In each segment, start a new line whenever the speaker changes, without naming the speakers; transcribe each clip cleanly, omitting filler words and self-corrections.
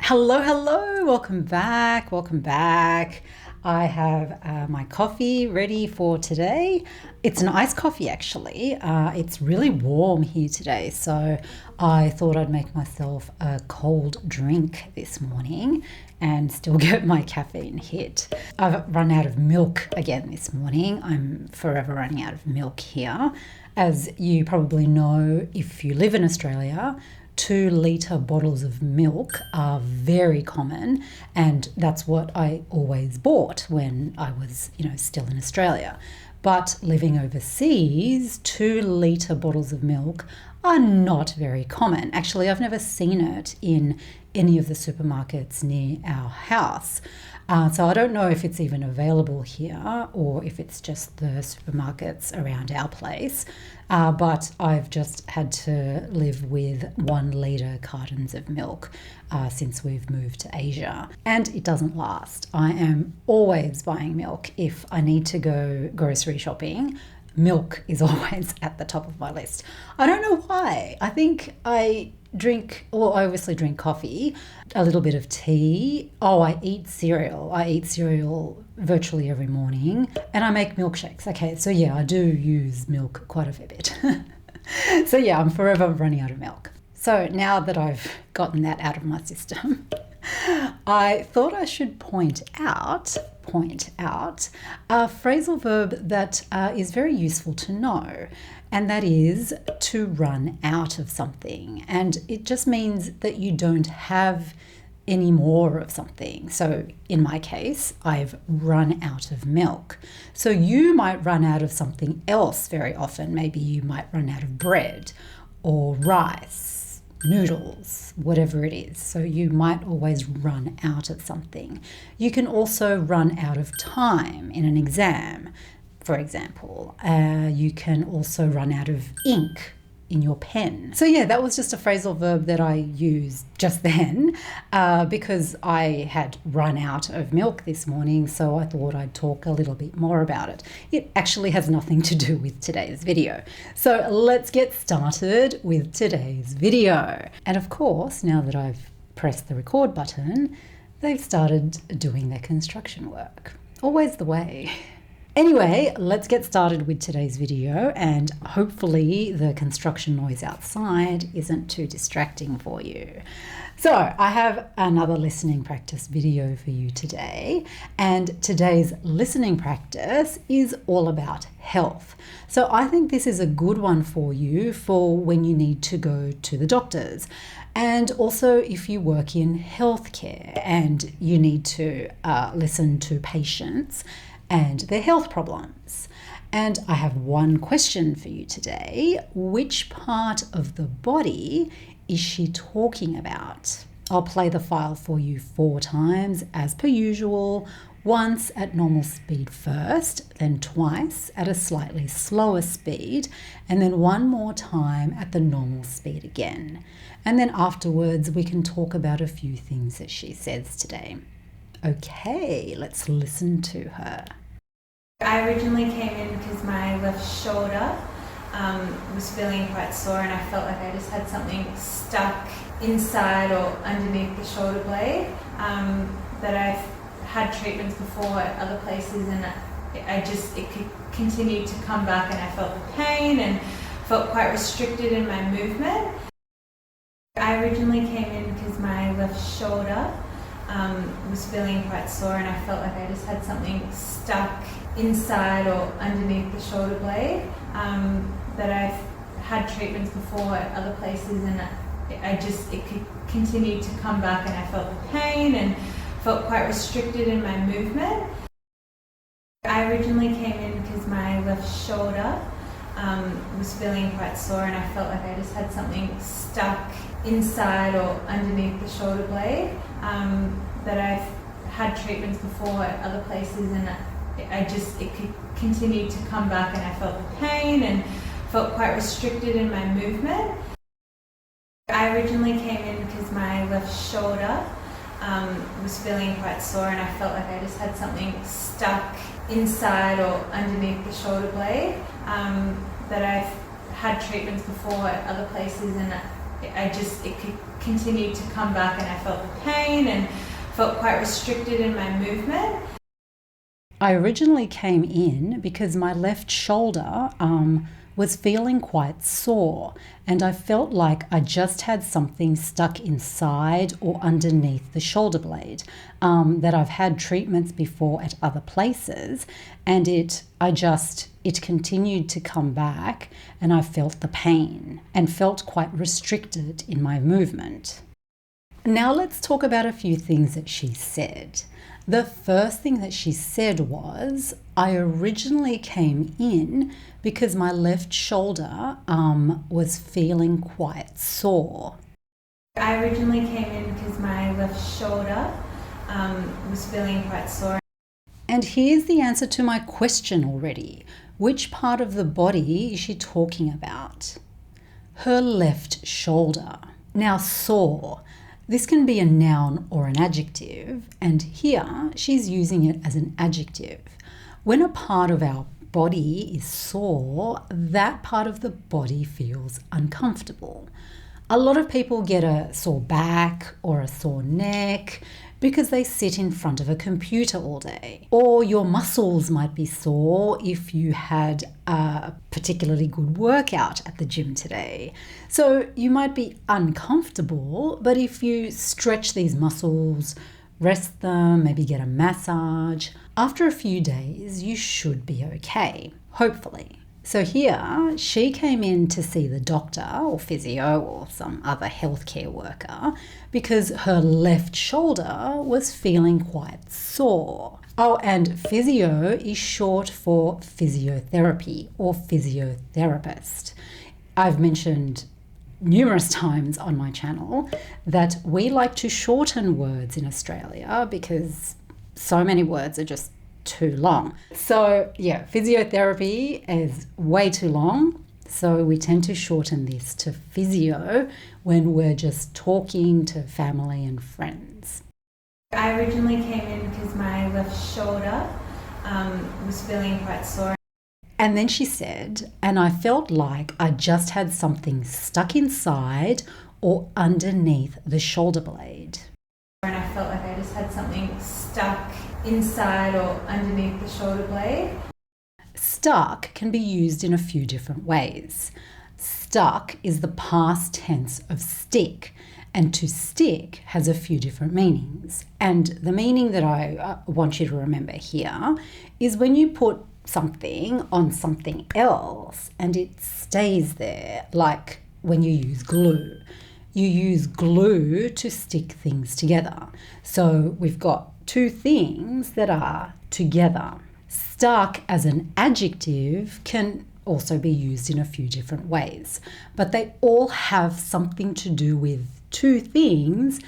Hello, hello, welcome back, welcome back. I have my coffee ready for today. It's an iced coffee actually. It's really warm here today, so I thought I'd make myself a cold drink this morning and still get my caffeine hit. I've run out of milk again this morning. I'm forever running out of milk here. As you probably know, if you live in Australia, 2 litre bottles of milk are very common, and that's what I always bought when I was, still in Australia. But living overseas, 2 litre bottles of milk are not very common. Actually, I've never seen it in any of the supermarkets near our house. So I don't know if it's even available here or if it's just the supermarkets around our place. But I've just had to live with 1 litre cartons of milk since we've moved to Asia. And it doesn't last. I am always buying milk if I need to go grocery shopping. Milk is always at the top of my list. I don't know why. I think I obviously drink coffee, a little bit of tea. Oh, I eat cereal. I eat cereal virtually every morning, and I make milkshakes. Okay, so yeah, I do use milk quite a fair bit. So yeah, I'm forever running out of milk. So now that I've gotten that out of my system, I thought I should point out a phrasal verb that is very useful to know, and that is to run out of something. And it just means that you don't have any more of something. So in my case, I've run out of milk. So you might run out of something else very often. Maybe you might run out of bread or rice, noodles, whatever it is. So you might always run out of something. You can also run out of time in an exam, for example. You can also run out of ink in your pen. So yeah, that was just a phrasal verb that I used just then because I had run out of milk this morning, so I thought I'd talk a little bit more about it. It actually has nothing to do with today's video. So let's get started with today's video. And of course, now that I've pressed the record button, they've started doing their construction work. Always the way. Anyway, let's get started with today's video, and hopefully the construction noise outside isn't too distracting for you. So I have another listening practice video for you today, and today's listening practice is all about health. So I think this is a good one for you for when you need to go to the doctors. And also if you work in healthcare and you need to listen to patients and their health problems. And I have one question for you today. Which part of the body is she talking about? I'll play the file for you 4 times as per usual, once at normal speed first, then twice at a slightly slower speed, and then one more time at the normal speed again. And then afterwards we can talk about a few things that she says today. Okay, let's listen to her.
I originally came in because my left shoulder was feeling quite sore, and I felt like I just had something stuck inside or underneath the shoulder blade. That I've had treatments before at other places, and it continued to come back, and I felt the pain and felt quite restricted in my movement. I originally came in because my left shoulder was feeling quite sore, and I felt like I just had something stuck inside or underneath the shoulder blade. That I've had treatments before at other places, and it continued to come back, and I felt the pain and felt quite restricted in my movement. I originally came in because my left shoulder was feeling quite sore, and I felt like I just had something stuck inside or underneath the shoulder blade. That I've had treatments before at other places, and it continued to come back, and I felt the pain and felt quite restricted in my movement. I originally came in because my left shoulder was feeling quite sore, and I felt like I just had something stuck inside or underneath the shoulder blade. That I've had treatments before at other places, and continued to come back, and I felt the pain and felt quite restricted in my movement.
I originally came in because my left shoulder was feeling quite sore, and I felt like I just had something stuck inside or underneath the shoulder blade, that I've had treatments before at other places, and it continued to come back, and I felt the pain and felt quite restricted in my movement. Now let's talk about a few things that she said. The first thing that she said was, I originally came in because my left shoulder was feeling quite sore.
I originally came in because my left shoulder was feeling quite sore.
And here's the answer to my question already. Which part of the body is she talking about? Her left shoulder. Now, sore. This can be a noun or an adjective, and here she's using it as an adjective. When a part of our body is sore, that part of the body feels uncomfortable. A lot of people get a sore back or a sore neck because they sit in front of a computer all day. Or your muscles might be sore if you had a particularly good workout at the gym today. So you might be uncomfortable, but if you stretch these muscles, rest them, maybe get a massage, after a few days you should be okay, hopefully. So here, she came in to see the doctor or physio or some other healthcare worker because her left shoulder was feeling quite sore. Oh, and physio is short for physiotherapy or physiotherapist. I've mentioned numerous times on my channel that we like to shorten words in Australia because so many words are just too long. So yeah, physiotherapy is way too long, so we tend to shorten this to physio when we're just talking to family and friends.
I originally came in because my left shoulder was feeling quite sore.
And then she said, and I felt like I just had something stuck inside or underneath the shoulder blade.
And I felt like I just had something stuck inside or underneath the shoulder blade.
Stuck can be used in a few different ways. Stuck is the past tense of stick, and to stick has a few different meanings. And the meaning that I want you to remember here is when you put something on something else and it stays there, like when you use glue. You use glue to stick things together. So we've got two things that are together. Stuck as an adjective can also be used in a few different ways, but they all have something to do with two things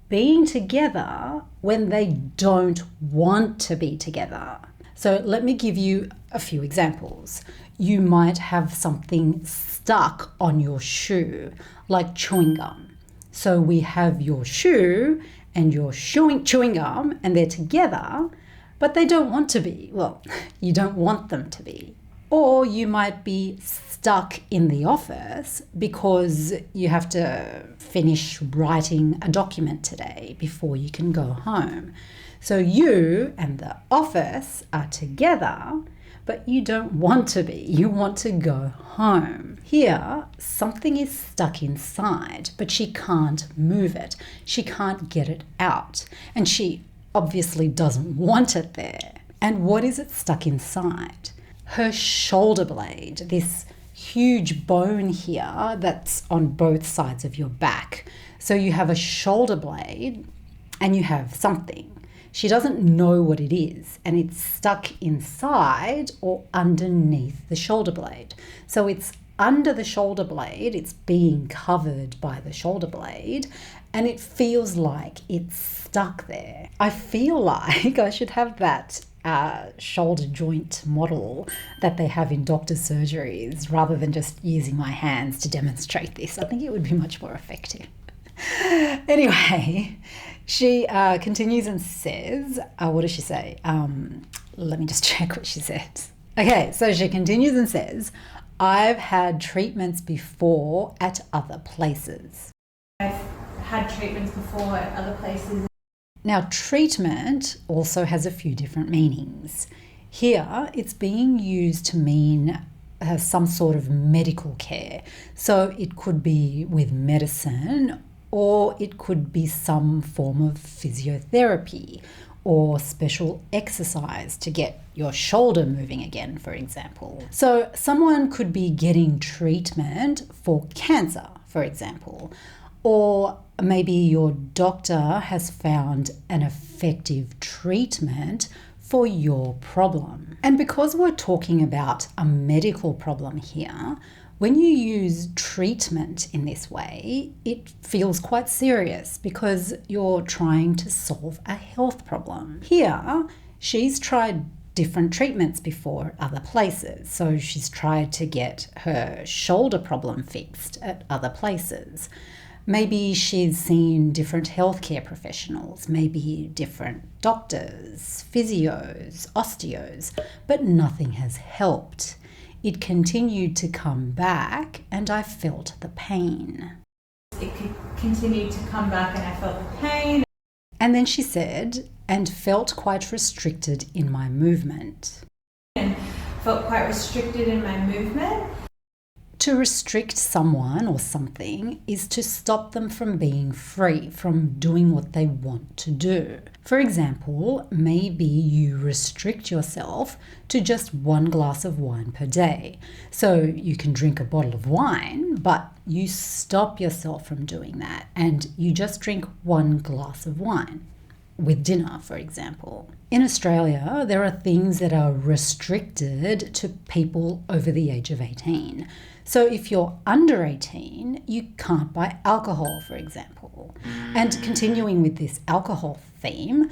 being together when they don't want to be together. So let me give you a few examples. You might have something stuck on your shoe, like chewing gum. So we have your shoe and your chewing gum, and they're together, but they don't want to be. Well, you don't want them to be. Or you might be stuck in the office because you have to finish writing a document today before you can go home. So you and the office are together, but you don't want to be. You want to go home. Here, something is stuck inside, but she can't move it. She can't get it out. And she obviously doesn't want it there. And what is it stuck inside? Her shoulder blade, this huge bone here that's on both sides of your back. So you have a shoulder blade and you have something. She doesn't know what it is, and it's stuck inside or underneath the shoulder blade. So it's under the shoulder blade, it's being covered by the shoulder blade, and it feels like it's stuck there. I feel like I should have that shoulder joint model that they have in doctor's surgeries rather than just using my hands to demonstrate this. I think it would be much more effective. Anyway, she continues and says, what does she say? Let me just check what she says. Okay, so she continues and says, I've had treatments before at other places.
I've had treatments before at other places.
Now, treatment also has a few different meanings. Here, it's being used to mean some sort of medical care. So it could be with medicine, or it could be some form of physiotherapy or special exercise to get your shoulder moving again, for example. So someone could be getting treatment for cancer, for example, or maybe your doctor has found an effective treatment for your problem. And because we're talking about a medical problem here, when you use treatment in this way, it feels quite serious because you're trying to solve a health problem. Here, she's tried different treatments before at other places. So she's tried to get her shoulder problem fixed at other places. Maybe she's seen different healthcare professionals, maybe different doctors, physios, osteos, but nothing has helped. It continued to come back and I felt the pain.
It continued to come back and I felt the pain.
And then she said, and felt quite restricted in my movement.
And felt quite restricted in my movement.
To restrict someone or something is to stop them from being free, from doing what they want to do. For example, maybe you restrict yourself to just 1 glass of wine per day. So you can drink a bottle of wine, but you stop yourself from doing that and you just drink 1 glass of wine with dinner, for example. In Australia, there are things that are restricted to people over the age of 18. So if you're under 18, you can't buy alcohol, for example. And continuing with this alcohol theme,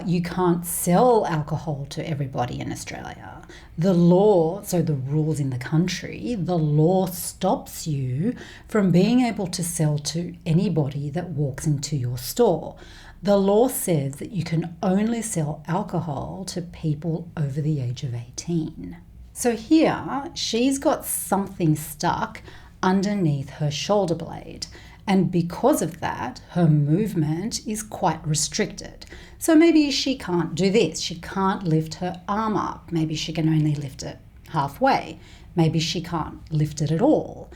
you can't sell alcohol to everybody in Australia. The law, so the rules in the country, the law stops you from being able to sell to anybody that walks into your store. The law says that you can only sell alcohol to people over the age of 18. So here, she's got something stuck underneath her shoulder blade. And because of that, her movement is quite restricted. So maybe she can't do this. She can't lift her arm up. Maybe she can only lift it halfway. Maybe she can't lift it at all.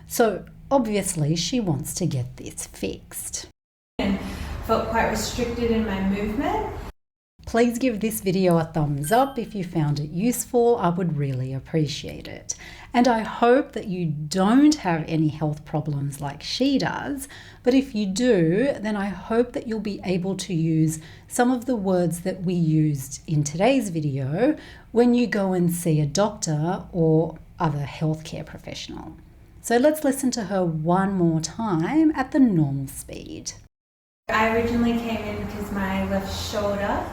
So obviously she wants to get this fixed.
And felt quite restricted in my movement.
Please give this video a thumbs up if you found it useful. I would really appreciate it. And I hope that you don't have any health problems like she does, but if you do, then I hope that you'll be able to use some of the words that we used in today's video when you go and see a doctor or other healthcare professional. So let's listen to her one more time at the normal speed.
I originally came in because my left shoulder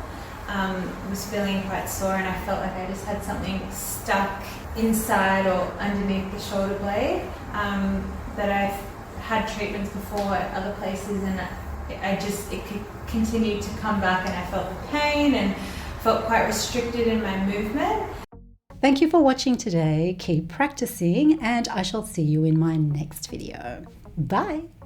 was feeling quite sore and I felt like I just had something stuck inside or underneath the shoulder blade. That I've had treatments before at other places and it continued to come back and I felt the pain and felt quite restricted in my movement.
Thank you for watching today. Keep practicing and I shall see you in my next video. Bye.